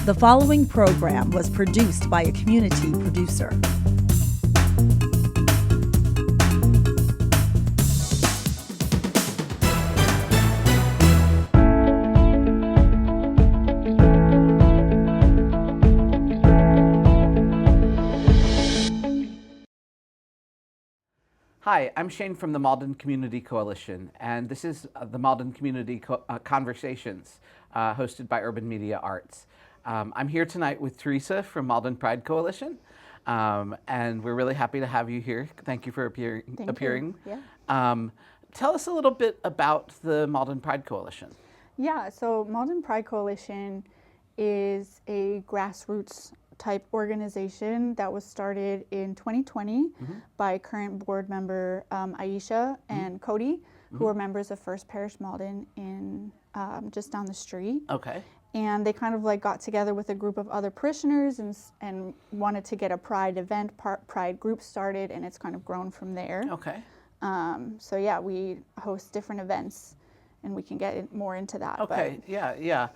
The following program was produced by a community producer. Hi, I'm Shane from the Malden Community Coalition, and this is the Malden Community Conversations, hosted by Urban Media Arts. I'm here tonight with Teresa from Malden Pride Coalition, and we're really happy to have you here. Thank you for appearing. Yeah. Tell us a little bit about the Malden Pride Coalition. Yeah, so Malden Pride Coalition is a grassroots type organization that was started in 2020 by current board member Aisha and Cody, who are members of First Parish Malden in just down the street. Okay. And they kind of like got together with a group of other parishioners and wanted to get a Pride event, Pride group started, and it's kind of grown from there. Okay. So yeah, we host different events, and we can get more into that. Okay. Yeah.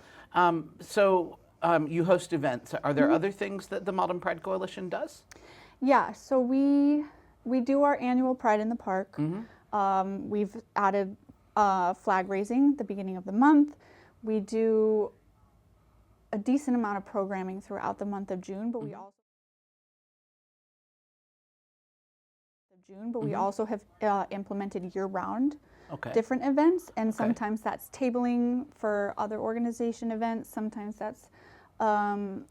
You host events. Are there other things that the Malden Pride Coalition does? Yeah, so we do our annual Pride in the Park. We've added flag raising at the beginning of the month. We do a decent amount of programming throughout the month of June, but we also have implemented year-round different events, and sometimes that's tabling for other organization events. Sometimes that's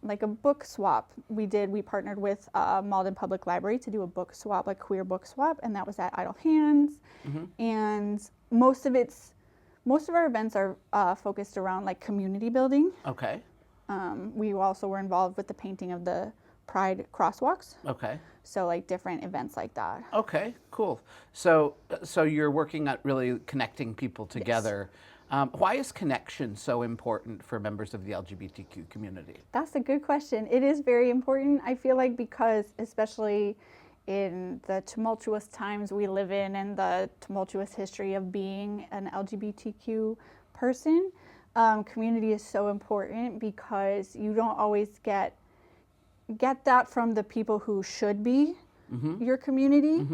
like a book swap. We partnered with Malden Public Library to do a book swap, like queer book swap, and that was at Idle Hands. And most of our events are focused around like community building. Okay. We also were involved with the painting of the Pride crosswalks. Okay. So like different events like that. Okay, cool. So you're working at really connecting people together. Yes. Why is connection so important for members of the LGBTQ community? That's a good question. It is very important, I feel like, because especially in the tumultuous times we live in and the tumultuous history of being an LGBTQ person, community is so important because you don't always get that from the people who should be your community.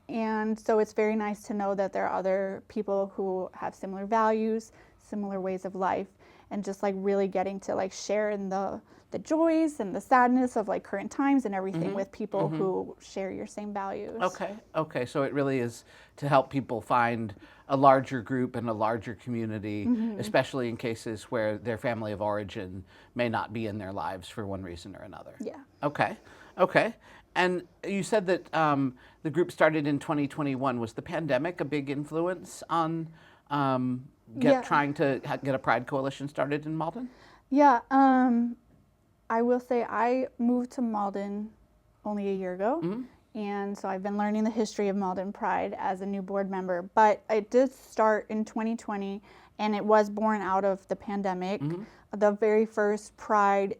And so it's very nice to know that there are other people who have similar values, similar ways of life, and just like really getting to like share in the joys and the sadness of like current times and everything with people who share your same values. Okay. So it really is to help people find a larger group and a larger community, especially in cases where their family of origin may not be in their lives for one reason or another. Yeah. Okay. And you said that the group started in 2021. Was the pandemic a big influence on trying to get a Pride Coalition started in Malden? Yeah. I will say I moved to Malden only a year ago. And so I've been learning the history of Malden Pride as a new board member. But it did start in 2020, and it was born out of the pandemic. The very first Pride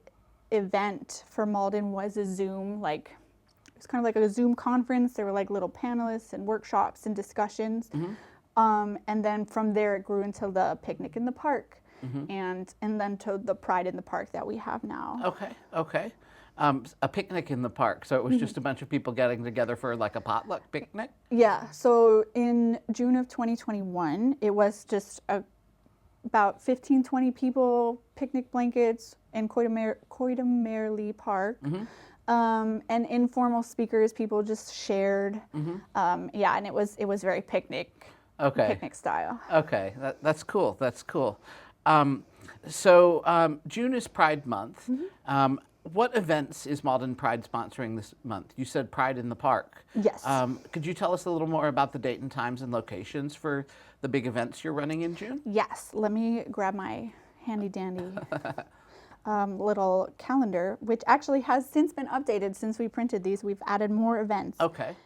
event for Malden was a Zoom, it was kind of like a Zoom conference. There were like little panelists and workshops and discussions. And then from there it grew into the picnic in the park. And then to the Pride in the Park that we have now. Okay. A picnic in the park. So it was just a bunch of people getting together for like a potluck picnic? Yeah. So in June of 2021, it was just about 15, 20 people, picnic blankets in Coidamerley Park. And informal speakers, people just shared. And it was very picnic style. Okay, that's cool. So June is Pride Month. What events is Malden Pride sponsoring this month? You said Pride in the Park. Yes. Could you tell us a little more about the date and times and locations for the big events you're running in June? Yes. Let me grab my handy dandy little calendar, which actually has since been updated since we printed these. We've added more events. Okay.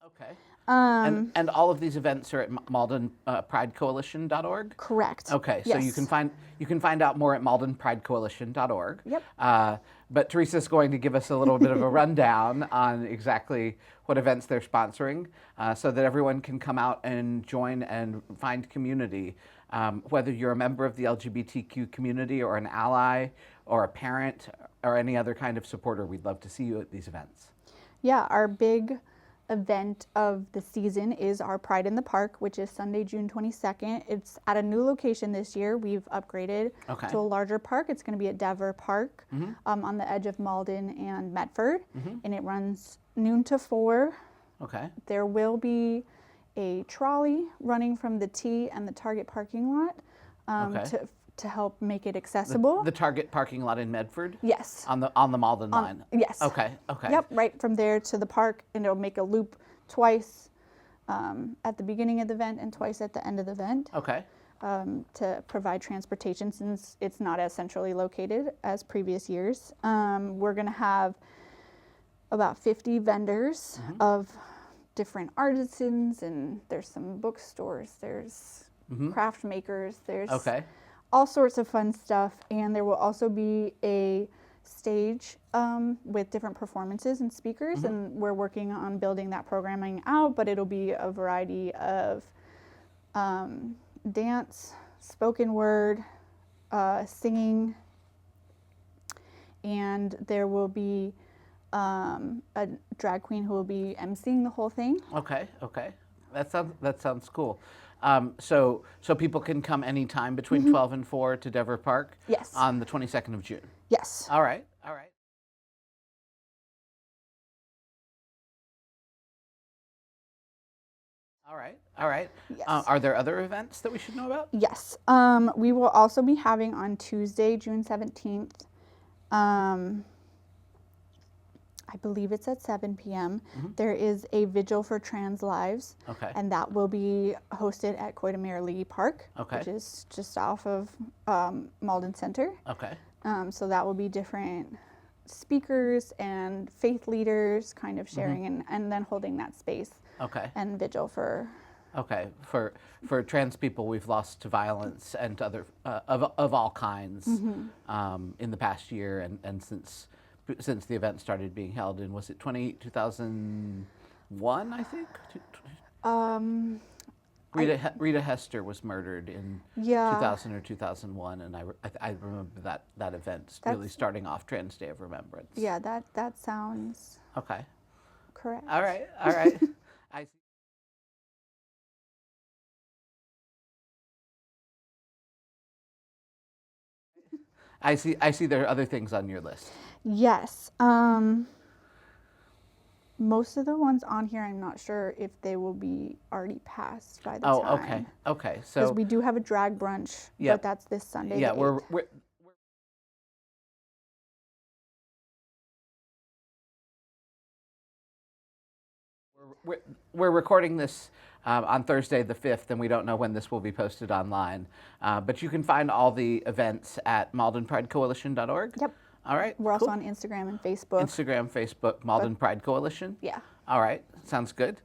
Okay. And all of these events are at maldenpridecoalition.org? Correct. Okay, so yes. you can find out more at maldenpridecoalition.org. Yep. But Teresa's going to give us a little bit of a rundown on exactly what events they're sponsoring so that everyone can come out and join and find community. Whether you're a member of the LGBTQ community or an ally or a parent or any other kind of supporter, we'd love to see you at these events. Yeah, our big event of the season is our Pride in the Park, which is Sunday, June 22nd. It's at a new location this year. We've upgraded to a larger park. It's going to be at Dever Park on the edge of Malden and Medford, and it runs noon to 4. Okay. There will be a trolley running from the T and the Target parking lot to help make it accessible. The Target parking lot in Medford? Yes. On the Malden line? Yes. Okay. Yep, right from there to the park, and it'll make a loop twice at the beginning of the event and twice at the end of the event. Okay. To provide transportation since it's not as centrally located as previous years. We're going to have about 50 vendors of different artisans, and there's some bookstores, there's craft makers, there's all sorts of fun stuff, and there will also be a stage with different performances and speakers, and we're working on building that programming out, but it'll be a variety of dance, spoken word, singing, and there will be a drag queen who will be emceeing the whole thing. Okay. That sounds cool. So people can come anytime between 12 and 4 to Dever Park? Yes. On the 22nd of June? Yes. All right. Yes. Are there other events that we should know about? Yes. We will also be having on Tuesday, June 17th, I believe it's at 7 p.m. There is a vigil for trans lives, and that will be hosted at Coitamere Lee Park, which is just off of Malden Center. Okay. So that will be different speakers and faith leaders kind of sharing and then holding that space. And vigil for. For trans people we've lost to violence and to other of all kinds in the past year and since the event started being held in, was it 2001, I think? Rita Hester was murdered in 2000 or 2001, and I remember that event really starting off Trans Day of Remembrance. Yeah, that sounds correct. All right. I see there are other things on your list. Yes. Most of the ones on here, I'm not sure if they will be already passed by the time. Okay. So because we do have a drag brunch, but that's this Sunday. Yeah, we're recording this on Thursday the 5th, and we don't know when this will be posted online. But you can find all the events at maldenpridecoalition.org. Yep. All right. We're also on Instagram and Facebook. Instagram, Facebook, Malden Pride Coalition. Yeah. All right. Sounds good.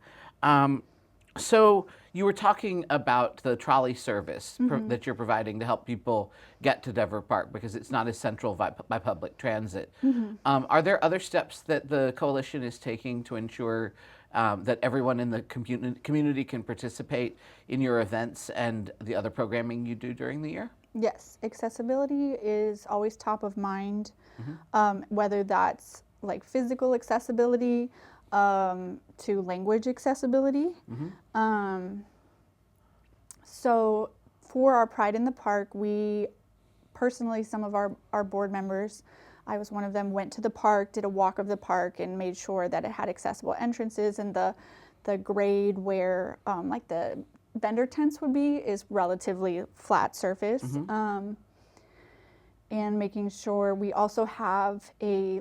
So you were talking about the trolley service that you're providing to help people get to Dever Park because it's not as central by public transit. Are there other steps that the coalition is taking to ensure that everyone in the community can participate in your events and the other programming you do during the year? Yes, accessibility is always top of mind, whether that's like physical accessibility to language accessibility. So for our Pride in the Park, we personally, some of our board members, I was one of them, went to the park, did a walk of the park, and made sure that it had accessible entrances, and the grade where like the vendor tents would be is relatively flat surface. And making sure we also have a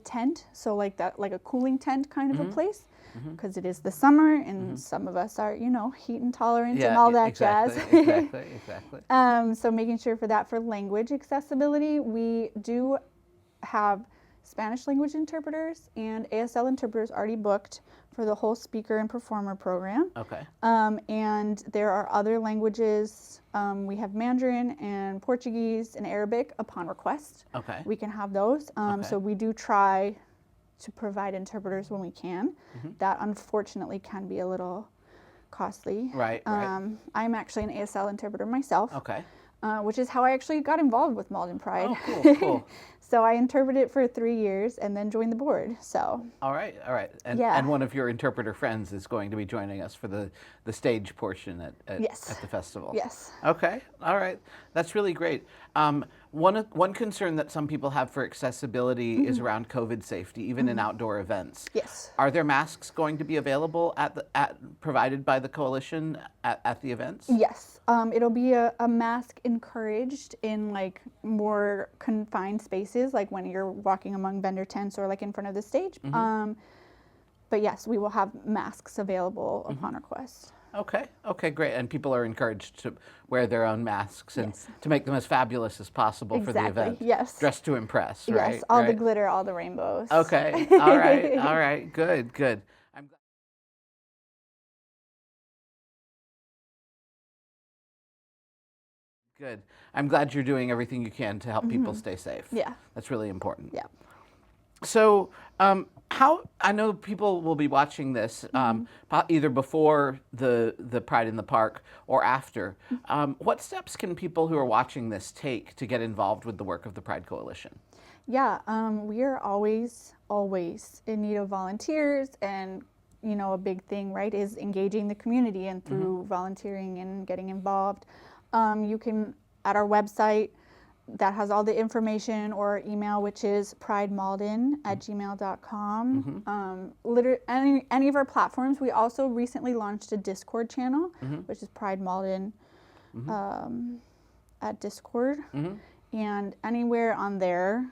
tent, so like a cooling tent kind of a place, because it is the summer and some of us are, heat intolerant and all that jazz. Exactly. So making sure for language accessibility, we do have Spanish language interpreters and ASL interpreters already booked for the whole speaker and performer program. Okay. And there are other languages. We have Mandarin and Portuguese and Arabic upon request. Okay. We can have those. Okay. So we do try to provide interpreters when we can. Mm-hmm. That unfortunately can be a little costly. Right. I'm actually an ASL interpreter myself. Okay. Which is how I actually got involved with Malden Pride. Oh, cool, cool. So I interpreted for 3 years and then joined the board. So. All right. And, Yeah. and one of your interpreter friends is going to be joining us for the stage portion at Yes. the festival. Yes. Okay. All right. That's really great. One concern that some people have for accessibility is around COVID safety, even in outdoor events. Yes. Are there masks going to be available provided by the coalition at the events? Yes. It'll be a mask encouraged in like more confined spaces, like when you're walking among vendor tents or like in front of the stage. But yes, we will have masks available upon request. Okay, great. And people are encouraged to wear their own masks and Yes. to make them as fabulous as possible for the Exactly, event. yes. Dressed to impress, right? Yes, all the Right. glitter, all the rainbows. Okay, all right, good. Good. I'm glad you're doing everything you can to help people stay safe. Yeah. That's really important. Yeah. So, how I know people will be watching this either before the Pride in the Park or after. What steps can people who are watching this take to get involved with the work of the Pride Coalition? Yeah, we are always in need of volunteers, and you know, a big thing, right, is engaging the community and through volunteering and getting involved. You can, at our website, that has all the information, or email, which is pridemalden@gmail.com. Any of our platforms. We also recently launched a Discord channel, which is Pride Malden at Discord. And anywhere on there,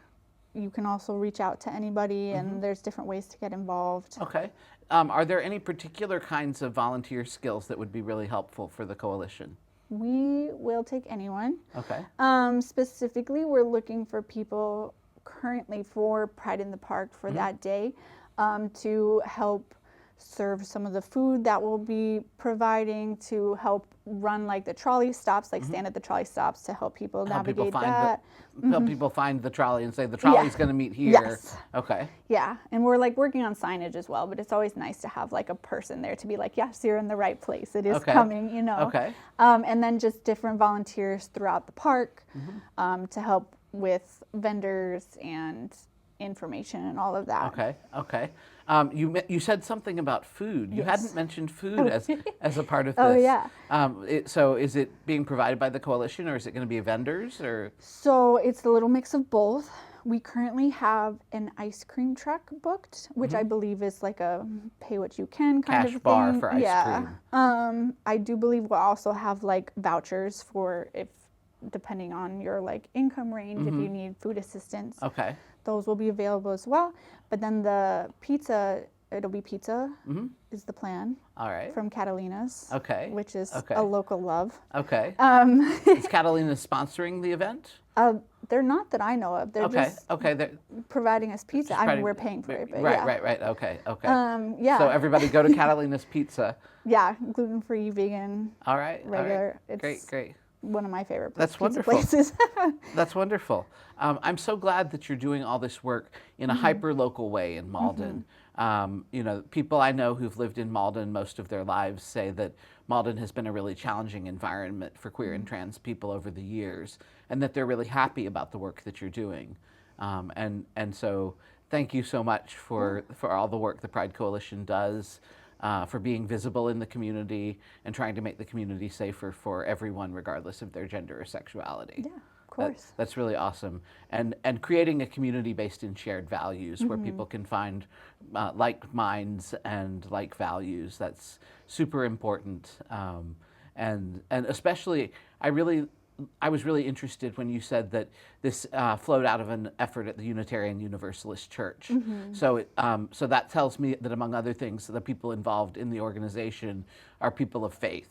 you can also reach out to anybody, and there's different ways to get involved. Okay. Are there any particular kinds of volunteer skills that would be really helpful for the coalition? We will take anyone. Okay. Specifically, we're looking for people currently for Pride in the Park for that day, to help serve some of the food that we'll be providing, to help run like the trolley stops, like stand at the trolley stops to help people navigate that. Help people find the trolley and say the trolley's going to meet here. Yes. Okay. Yeah, and we're like working on signage as well, but it's always nice to have like a person there to be like, yes, you're in the right place. It is coming, you know. Okay. And then just different volunteers throughout the park to help with vendors and information and all of that. Okay. You said something about food. You hadn't mentioned food as a part of this. Oh, yeah. So is it being provided by the coalition, or is it going to be vendors, or? So it's a little mix of both. We currently have an ice cream truck booked, which I believe is like a pay what you can kind Cash of bar thing. for ice cream. I do believe we'll also have like vouchers for if, depending on your like income range, if you need food assistance. Okay. Those will be available as well. But then the pizza, it'll be pizza is the plan. All right. From Catalina's. Okay. Which is Okay. a local love. Okay. Is Catalina sponsoring the event? They're not that I know of. They're just They're providing us pizza. I mean, providing- we're paying for it, but right, yeah. right. Okay. Yeah. So everybody go to Catalina's Pizza. Yeah, gluten-free, vegan, All right. regular. All right. It's Great. one of my favorite That's pizza wonderful. places. That's wonderful. I'm so glad that you're doing all this work in a hyper-local way in Malden. You know, people I know who've lived in Malden most of their lives say that Malden has been a really challenging environment for queer and trans people over the years, and that they're really happy about the work that you're doing. And so thank you so much for all the work the Pride Coalition does, for being visible in the community and trying to make the community safer for everyone, regardless of their gender or sexuality. Yeah, of course. That's really awesome. And creating a community based in shared values where people can find like minds and like values. That's super important. And especially, I was really interested when you said that this flowed out of an effort at the Unitarian Universalist Church. So that tells me that, among other things, the people involved in the organization are people of faith.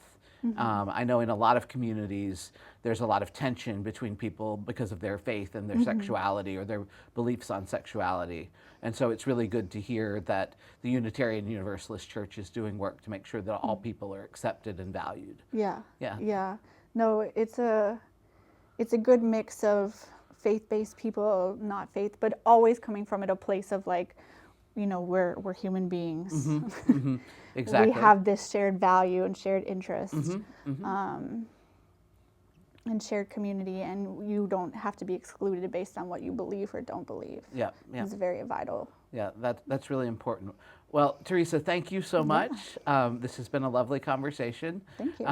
I know in a lot of communities, there's a lot of tension between people because of their faith and their sexuality or their beliefs on sexuality. And so it's really good to hear that the Unitarian Universalist Church is doing work to make sure that all people are accepted and valued. Yeah. Yeah. Yeah. No, it's a good mix of faith-based people, not faith, but always coming from a place of like, we're human beings. Exactly. We have this shared value and shared interest. And shared community, and you don't have to be excluded based on what you believe or don't believe. Yeah, yeah. It's very vital. Yeah, that's really important. Well, Teresa, thank you so much. This has been a lovely conversation. Thank you.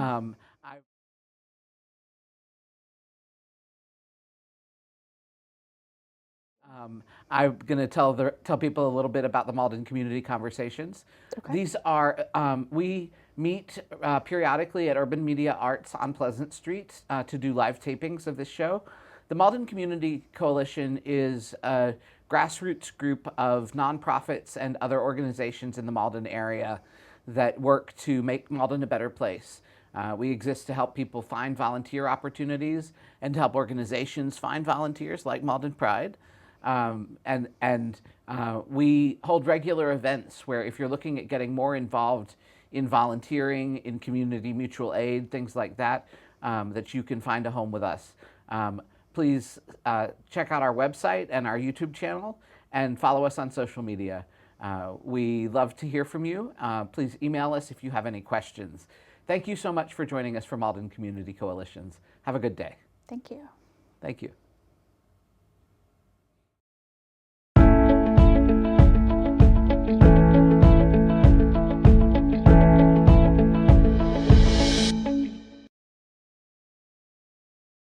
I'm going to tell people a little bit about the Malden Community Conversations. Okay. These are, we meet periodically at Urban Media Arts on Pleasant Street to do live tapings of this show. The Malden Community Coalition is a grassroots group of nonprofits and other organizations in the Malden area that work to make Malden a better place. We exist to help people find volunteer opportunities and to help organizations find volunteers like Malden Pride. We hold regular events where if you're looking at getting more involved in volunteering, in community mutual aid, things like that, that you can find a home with us. Please check out our website and our YouTube channel and follow us on social media. We love to hear from you. Please email us if you have any questions. Thank you so much for joining us for Malden Community Coalitions. Have a good day. Thank you. Thank you.